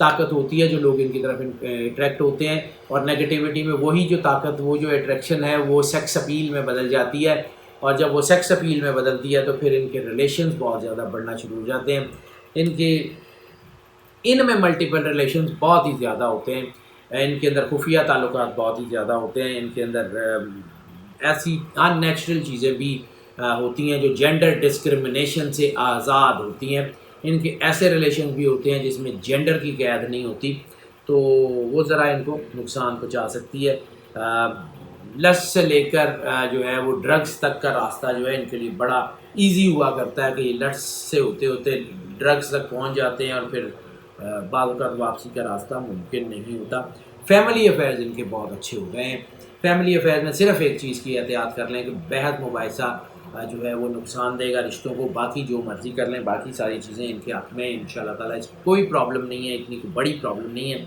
طاقت ہوتی ہے جو لوگ ان کی طرف اٹریکٹ ہوتے ہیں، اور نگیٹیوٹی میں وہی جو طاقت، وہ جو اٹریکشن ہے وہ سیکس اپیل میں بدل جاتی ہے، اور جب وہ سیکس اپیل میں بدلتی ہے تو پھر ان کے ریلیشنز بہت زیادہ بڑھنا شروع ہو جاتے ہیں، ان میں ملٹیپل ریلیشنز بہت ہی زیادہ ہوتے ہیں، ان کے اندر خفیہ تعلقات بہت ہی زیادہ ہوتے ہیں، ان کے اندر ایسی ان نیچرل چیزیں بھی ہوتی ہیں جو جینڈر ڈسکرمنیشن سے آزاد ہوتی ہیں، ان کے ایسے ریلیشن بھی ہوتے ہیں جس میں جینڈر کی قید نہیں ہوتی، تو وہ ذرا ان کو نقصان پہنچا سکتی ہے۔ لسٹ سے لے کر جو ہے وہ ڈرگس تک کا راستہ جو ہے ان کے لیے بڑا ایزی ہوا کرتا ہے کہ یہ لسٹ سے ہوتے ہوتے ڈرگس تک پہنچ جاتے ہیں، اور پھر بعض اوقات واپسی کا راستہ ممکن نہیں ہوتا۔ فیملی افیئرز ان کے بہت اچھے ہو گئے ہیں۔ فیملی افیئر میں صرف ایک چیز کی احتیاط کر لیں کہ بہت مباحثہ جو ہے وہ نقصان دے گا رشتوں کو، باقی جو مرضی کر لیں، باقی ساری چیزیں ان کے حق میں ان شاء اللہ تعالیٰ کوئی پرابلم نہیں ہے، اتنی کوئی بڑی پرابلم نہیں ہے۔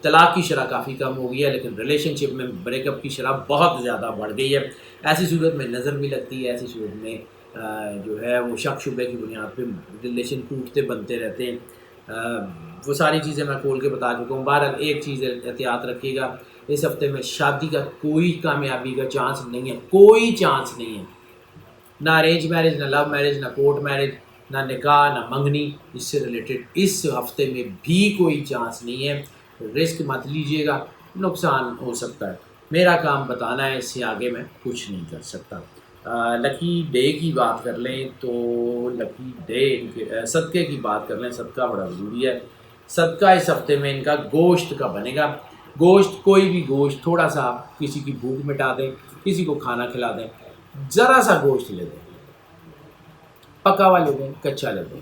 طلاق کی شرح کافی کم ہو گئی ہے، لیکن ریلیشن شپ میں بریک اپ کی شرح بہت زیادہ بڑھ گئی ہے۔ ایسی صورت میں نظر بھی لگتی ہے، ایسی صورت میں جو ہے وہ شک شبے کی بنیاد پہ ریلیشن ٹوٹتے بنتے رہتے ہیں۔ وہ ساری چیزیں میں کھول کے بتا چکا ہوں۔ بہرحال ایک چیز احتیاط رکھیے گا، اس ہفتے میں شادی کا کوئی کامیابی کا چانس نہیں ہے، کوئی چانس نہیں ہے، نہ ارینج میرج، نہ لو میرج، نہ کورٹ میرج، نہ نکاح، نہ منگنی، اس سے ریلیٹڈ اس ہفتے میں بھی کوئی چانس نہیں ہے۔ رسک مت لیجیے گا، نقصان ہو سکتا ہے۔ میرا کام بتانا ہے، اس سے آگے میں کچھ نہیں کر سکتا۔ لکی ڈے کی بات کر لیں تو لکی ڈے صدقے کی بات کر لیں، صدقہ بڑا ضروری ہے۔ صدقہ اس ہفتے میں ان کا گوشت کا بنے گا۔ گوشت، کوئی بھی گوشت، تھوڑا سا کسی کی بھوک مٹا دیں، کسی کو کھانا کھلا دیں، ذرا سا گوشت لے دیں، پکا ہوا لے دیں، کچا لے دیں۔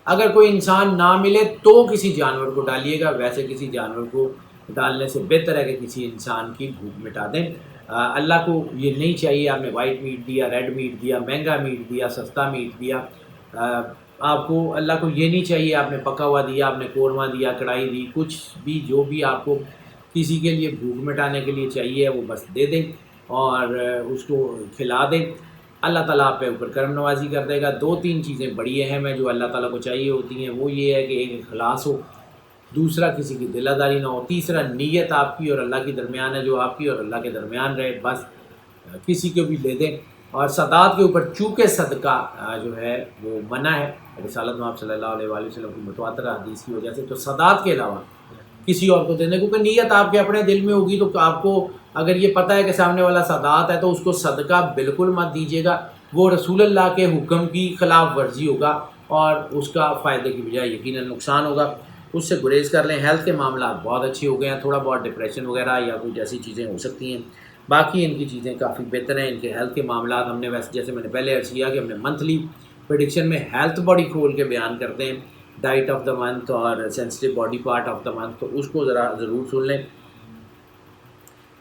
اگر کوئی انسان نہ ملے تو کسی جانور کو ڈالیے گا، ویسے کسی جانور کو ڈالنے سے بہتر ہے کہ کسی انسان کی بھوک مٹا دیں۔ اللہ کو یہ نہیں چاہیے آپ نے وائٹ میٹ دیا، ریڈ میٹ دیا، مہنگا میٹ دیا، سستا میٹ دیا، آپ کو اللہ کو یہ نہیں چاہیے آپ نے پکا ہوا دیا، آپ نے قورمہ دیا، کڑھائی دی، کچھ بھی جو بھی آپ کو کسی کے لیے بھوک مٹانے کے لیے چاہیے وہ بس دے دیں اور اس کو کھلا دیں۔ اللہ تعالیٰ آپ پہ اوپر کرم نوازی کر دے گا۔ 2-3 چیزیں بڑی اہم ہیں جو اللہ تعالیٰ کو چاہیے ہوتی ہیں، وہ یہ ہے کہ ایک اخلاص ہو، دوسرا کسی کی دل آزاری نہ ہو، تیسرا نیت آپ کی اور اللہ کے درمیان ہے، جو آپ کی اور اللہ کے درمیان رہے، بس کسی کو بھی دے دیں۔ اور سادات کے اوپر چونکہ صدقہ جو ہے وہ منع ہے رسالت میں آپ صلی اللہ علیہ وآلہ وسلم کی متواتر حدیث کی وجہ سے، تو سادات کے علاوہ کسی اور کو دینے، کیونکہ نیت آپ کے اپنے دل میں ہوگی تو آپ کو اگر یہ پتہ ہے کہ سامنے والا سادات ہے تو اس کو صدقہ بالکل مت دیجیے گا، وہ رسول اللہ کے حکم کی خلاف ورزی ہوگا اور اس کا فائدے کی بجائے یقیناً نقصان ہوگا، اس سے گریز کر لیں۔ ہیلتھ کے معاملات بہت اچھے ہو گئے ہیں، تھوڑا بہت ڈپریشن وغیرہ یا کچھ ایسی چیزیں ہو سکتی ہیں، باقی ان کی چیزیں کافی بہتر ہیں۔ ان کے ہیلتھ کے معاملات ہم نے ویسے جیسے میں نے پہلے عرض کیا کہ ہم نے منتھلی پریڈکشن میں ہیلتھ باڈی کھول کے بیان کرتے ہیں، ڈائٹ آف دا منتھ اور sensitive body part of the month, تو اس کو ذرا ضرور سن لیں۔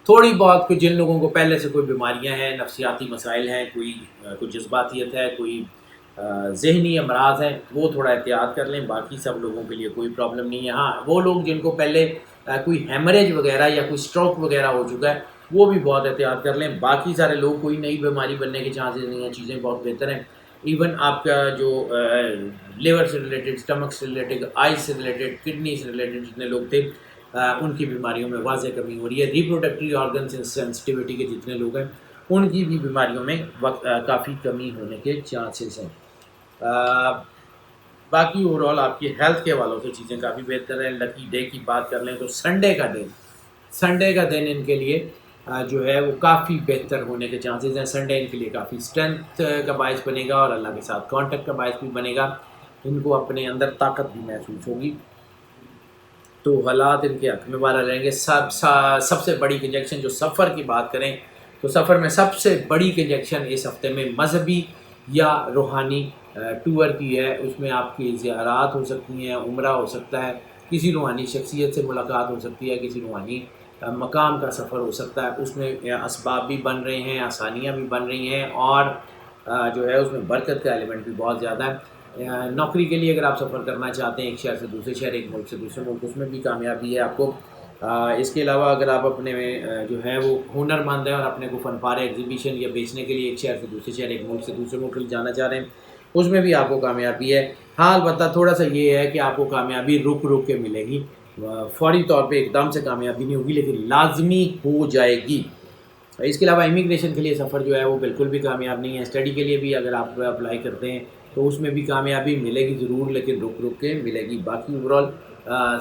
تھوڑی بہت کوئی جن لوگوں کو پہلے سے کوئی بیماریاں ہیں، نفسیاتی مسائل ہیں، کوئی جذباتیت ہے، کوئی ذہنی امراض ہیں، وہ تھوڑا احتیاط کر لیں، باقی سب لوگوں کے لیے کوئی پرابلم نہیں ہے۔ ہاں وہ لوگ جن کو پہلے کوئی ہیمریج وغیرہ یا کوئی اسٹروک وغیرہ ہو چکا ہے وہ بھی بہت احتیاط کر لیں، باقی سارے لوگ کوئی نئی بیماری بننے کے چانسز نہیں ہیں، چیزیں بہت بہتر ہیں۔ ایون آپ کا جو لیور سے ریلیٹڈ، اسٹمک سے ریلیٹڈ، آئز سے ریلیٹڈ، کڈنی سے ریلیٹڈ جتنے لوگ تھے ان کی بیماریوں میں واضح کمی ہو رہی ہے۔ ریپروڈکٹری آرگن سینسٹیوٹی کے جتنے لوگ ہیں ان کی بھی بیماریوں میں کافی کمی ہونے کے چانسز ہیں۔ باقی اوور آل آپ کی ہیلتھ کے حوالوں سے چیزیں کافی بہتر ہیں۔ لکی ڈے کی بات کر لیں تو سنڈے کا دن ان کے لیے جو ہے وہ کافی بہتر ہونے کے چانسز ہیں۔ سنڈے ان کے لیے کافی اسٹرینتھ کا باعث بنے گا اور اللہ کے ساتھ کانٹیکٹ کا باعث بھی بنے گا، ان کو اپنے اندر طاقت بھی محسوس ہوگی، تو حالات ان کے حق میں والا رہیں گے۔ سب سے بڑی کنجیکشن جو سفر کی بات کریں تو سفر میں سب سے بڑی کنجیکشن اس ہفتے میں مذہبی یا روحانی ٹور کی ہے، اس میں آپ کی زیارات ہو سکتی ہیں، عمرہ ہو سکتا ہے، کسی روحانی شخصیت سے ملاقات ہو سکتی ہے، کسی روحانی مقام کا سفر ہو سکتا ہے، اس میں اسباب بھی بن رہے ہیں، آسانیاں بھی بن رہی ہیں اور جو ہے اس میں برکت کا ایلیمنٹ بھی بہت زیادہ ہے۔ نوکری کے لیے اگر آپ سفر کرنا چاہتے ہیں ایک شہر سے دوسرے شہر، ایک ملک سے دوسرے ملک، اس میں بھی کامیابی ہے آپ کو۔ اس کے علاوہ اگر آپ اپنے جو ہے وہ ہنر مند ہیں اور اپنے کو فن پارے ایگزیبیشن یا بیچنے کے لیے ایک شہر سے دوسرے شہر، ایک ملک سے دوسرے ملک جانا چاہ رہے ہیں، اس میں بھی آپ کو کامیابی ہے۔ ہاں البتہ تھوڑا سا یہ ہے کہ آپ کو کامیابی رک رک کے ملے گی، فوری طور پہ ایک دم سے کامیابی نہیں ہوگی، لیکن لازمی ہو جائے گی۔ اس کے علاوہ امیگریشن کے لیے سفر جو ہے وہ بالکل بھی کامیاب نہیں ہے، اسٹڈی کے لیے بھی اگر آپ اپلائی کرتے ہیں تو اس میں بھی کامیابی ملے گی ضرور، لیکن رک رک کے ملے گی۔ باقی اوورال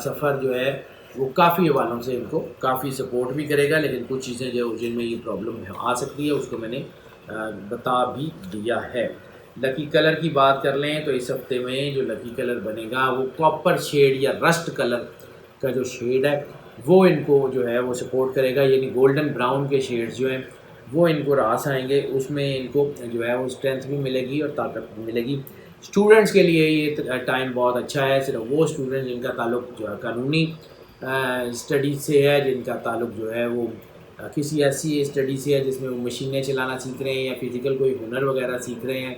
سفر جو ہے وہ کافی حوالوں سے ان کو کافی سپورٹ بھی کرے گا، لیکن کچھ چیزیں جو جن میں یہ پرابلم آ سکتی ہے اس کو میں نے بتا بھی دیا ہے۔ لکی کلر کی بات کر لیں تو اس ہفتے میں جو لکی کلر بنے گا وہ کاپر شیڈ یا رسٹ کلر کا جو شیڈ ہے وہ ان کو جو ہے وہ سپورٹ کرے گا، یعنی گولڈن براؤن کے شیڈز جو ہیں وہ ان کو راس آئیں گے، اس میں ان کو جو ہے وہ اسٹرینتھ بھی ملے گی اور طاقت بھی ملے گی۔ اسٹوڈنٹس کے لیے یہ ٹائم بہت اچھا ہے، صرف وہ اسٹوڈنٹ جن کا تعلق جو ہے قانونی اسٹڈیز سے ہے، جن کا تعلق جو ہے وہ کسی ایسی اسٹڈی سے ہے جس میں وہ مشینیں چلانا سیکھ رہے ہیں یا فزیکل کوئی ہنر وغیرہ سیکھ رہے ہیں،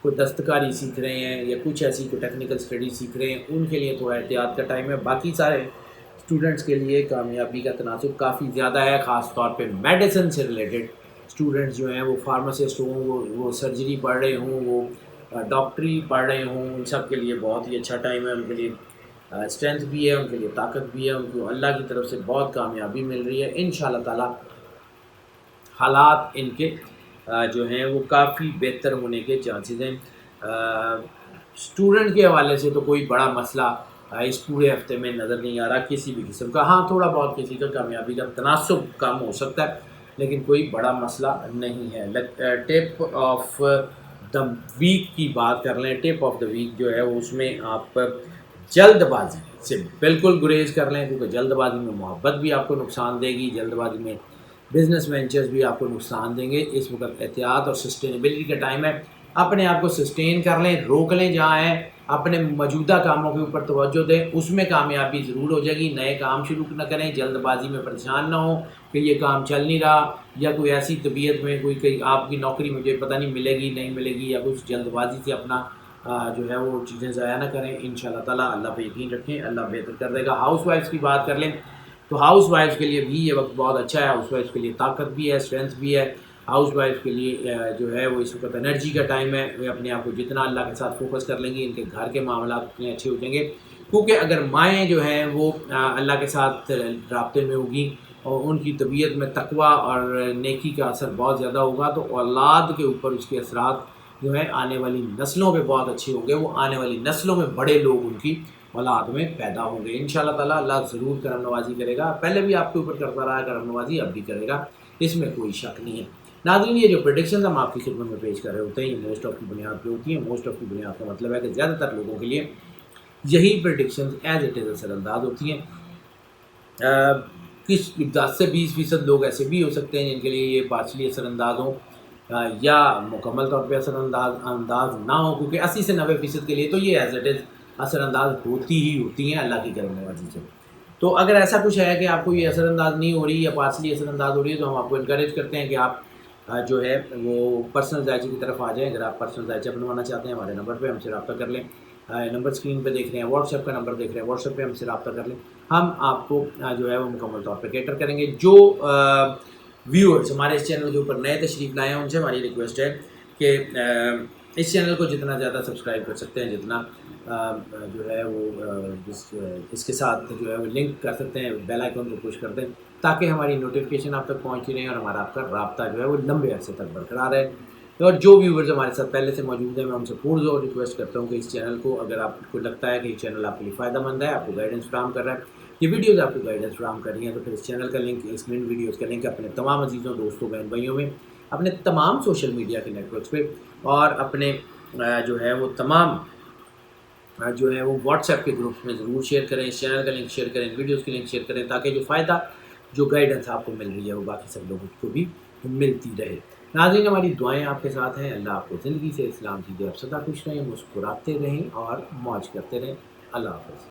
کوئی دستکاری سیکھ رہے ہیں یا کچھ ایسی کوئی ٹیکنیکل اسٹڈی سیکھ رہے ہیں، ان کے لیے تھوڑا احتیاط کا ٹائم ہے۔ باقی سارے اسٹوڈنٹس کے لیے کامیابی کا تناسب کافی زیادہ ہے، خاص طور پہ میڈیسن سے ریلیٹڈ اسٹوڈنٹس جو ہیں وہ فارماسسٹ ہوں، وہ سرجری پڑھ رہے ہوں، وہ ڈاکٹری پڑھ رہے ہوں، ان سب کے لیے بہت ہی اچھا ٹائم ہے، ان کے لیے اسٹرینتھ بھی ہے، ان کے لیے طاقت بھی ہے، ان کو اللہ کی طرف سے بہت کامیابی مل رہی ہے۔ انشاءاللہ تعالی حالات ان کے جو ہیں وہ کافی بہتر ہونے کے چانسز ہیں۔ اسٹوڈنٹ کے حوالے سے تو کوئی بڑا مسئلہ اس پورے ہفتے میں نظر نہیں آ رہا کسی بھی قسم کا، ہاں تھوڑا بہت کسی کا کامیابی کا تناسب کم ہو سکتا ہے، لیکن کوئی بڑا مسئلہ نہیں ہے۔ ٹپ آف دا ویک کی بات کر لیں، ٹپ آف دا ویک جو ہے اس میں آپ جلد بازی سے بالکل گریز کر لیں، کیونکہ جلد بازی میں محبت بھی آپ کو نقصان دے گی، جلد بازی میں بزنس وینچرز بھی آپ کو نقصان دیں گے۔ اس وقت احتیاط اور سسٹینیبلٹی کا ٹائم ہے، اپنے آپ کو سسٹین کر لیں، روک لیں جہاں ہیں، اپنے موجودہ کاموں کے اوپر توجہ دیں، اس میں کامیابی ضرور ہو جائے گی۔ نئے کام شروع نہ کریں، جلد بازی میں پریشان نہ ہوں کہ یہ کام چل نہیں رہا، یا کوئی ایسی طبیعت میں کوئی آپ کی نوکری مجھے پتہ نہیں ملے گی نہیں ملے گی، یا کچھ جلد بازی سے اپنا جو ہے وہ چیزیں ضائع نہ کریں۔ انشاءاللہ تعالیٰ اللہ پہ یقین رکھیں، اللہ بہتر کر دے گا۔ ہاؤس وائفس کی بات کر لیں تو ہاؤس وائفس کے لیے بھی یہ وقت بہت اچھا ہے، ہاؤس وائفس کے لیے طاقت بھی ہے، اسٹرینتھ بھی ہے۔ ہاؤس وائف کے لیے جو ہے وہ اس وقت انرجی کا ٹائم ہے، وہ اپنے آپ کو جتنا اللہ کے ساتھ فوکس کر لیں گی، ان کے گھر کے معاملات اتنے اچھے ہو جائیں گے، کیونکہ اگر مائیں جو ہیں وہ اللہ کے ساتھ رابطے میں ہوگی اور ان کی طبیعت میں تقویٰ اور نیکی کا اثر بہت زیادہ ہوگا، تو اولاد کے اوپر اس کے اثرات جو ہے آنے والی نسلوں پہ بہت اچھے ہوں گے، وہ آنے والی نسلوں میں بڑے لوگ ان کی اولاد میں پیدا ہوں گے۔ انشاءاللہ تعالیٰ اللہ ضرور کرم نوازی کرے گا، پہلے بھی آپ کے اوپر کرتا رہا ہے کرم نوازی، اب بھی کرے گا، اس میں کوئی شک نہیں ہے۔ ناظرین یہ جو پریڈکشنز ہم آپ کی خدمت میں پیش کر رہے ہوتے ہیں یہ موسٹ آف کی بنیاد پہ ہوتی ہیں۔ موسٹ آف کی بنیاد کا مطلب ہے کہ زیادہ تر لوگوں کے لیے یہی پریڈکشنز ایز اٹ از اثر انداز ہوتی ہیں۔ کچھ 10 سے 20% لوگ ایسے بھی ہو سکتے ہیں جن کے لیے یہ پارشلی اثر انداز ہوں یا مکمل طور پہ اثر انداز نہ ہو، کیونکہ 80 سے 90% کے لیے تو یہ ایز اٹ از اثر انداز ہوتی ہی ہوتی ہیں اللہ کی کرم نوازی سے۔ تو اگر ایسا کچھ ہے کہ آپ کو یہ اثر انداز نہیں ہو رہی یا پارشلی اثر انداز ہو رہی ہے تو ہم آپ کو انکریج کرتے ہیں کہ آپ جو ہے وہ پرسنل ذائچے کی طرف آ جائیں۔ اگر آپ پرسنل ذائچہ بنوانا چاہتے ہیں ہمارے نمبر پہ ہم سے رابطہ کر لیں، نمبر اسکرین پہ دیکھ رہے ہیں، واٹس ایپ کا نمبر دیکھ رہے ہیں، واٹس ایپ پہ ہم سے رابطہ کر لیں، ہم آپ کو جو ہے وہ مکمل طور پہ کیٹر کریں گے۔ جو ویورز ہمارے اس چینل کے اوپر نئے تشریف لائے ہیں ان سے ہماری ریکویسٹ ہے کہ اس چینل کو جتنا زیادہ سبسکرائب کر سکتے ہیں، جتنا جو ہے وہ اس کے ساتھ جو ہے وہ لنک کر سکتے ہیں، بیل آئیکن کو پش کر دیں تاکہ ہماری نوٹیفکیشن آپ تک پہنچتی رہے اور ہمارا آپ کا رابطہ جو ہے وہ لمبے عرصے تک برقرار رہے۔ اور جو ویورز ہمارے ساتھ پہلے سے موجود ہیں میں ان سے پرزور ریکویسٹ کرتا ہوں کہ اس چینل کو اگر آپ کو لگتا ہے کہ یہ چینل آپ کے لیے فائدہ مند ہے، آپ کو گائیڈنس فراہم کر رہا ہے، یہ ویڈیوز آپ کو گائیڈنس فراہم کر رہی ہیں، تو پھر اس چینل کا لنک، اس مین ویڈیوز کا لنک اپنے تمام عزیزوں دوستوں بہن بھائیوں میں، اپنے تمام سوشل میڈیا کے نیٹ ورکس پہ اور اپنے جو ہے وہ تمام جو ہے وہ واٹس ایپ کے گروپس میں ضرور شیئر کریں۔ اس چینل کا لنک شیئر کریں، ویڈیوز کی لنک شیئر کریں تاکہ جو فائدہ جو گائیڈنس آپ کو مل رہی ہے وہ باقی سب لوگوں کو بھی ملتی رہے۔ ناظرین ہماری دعائیں آپ کے ساتھ ہیں، اللہ آپ کو زندگی سے اسلام کی دے، آپ سدا خوش رہیں، مسکراتے رہیں اور موج کرتے رہیں۔ اللہ حافظ۔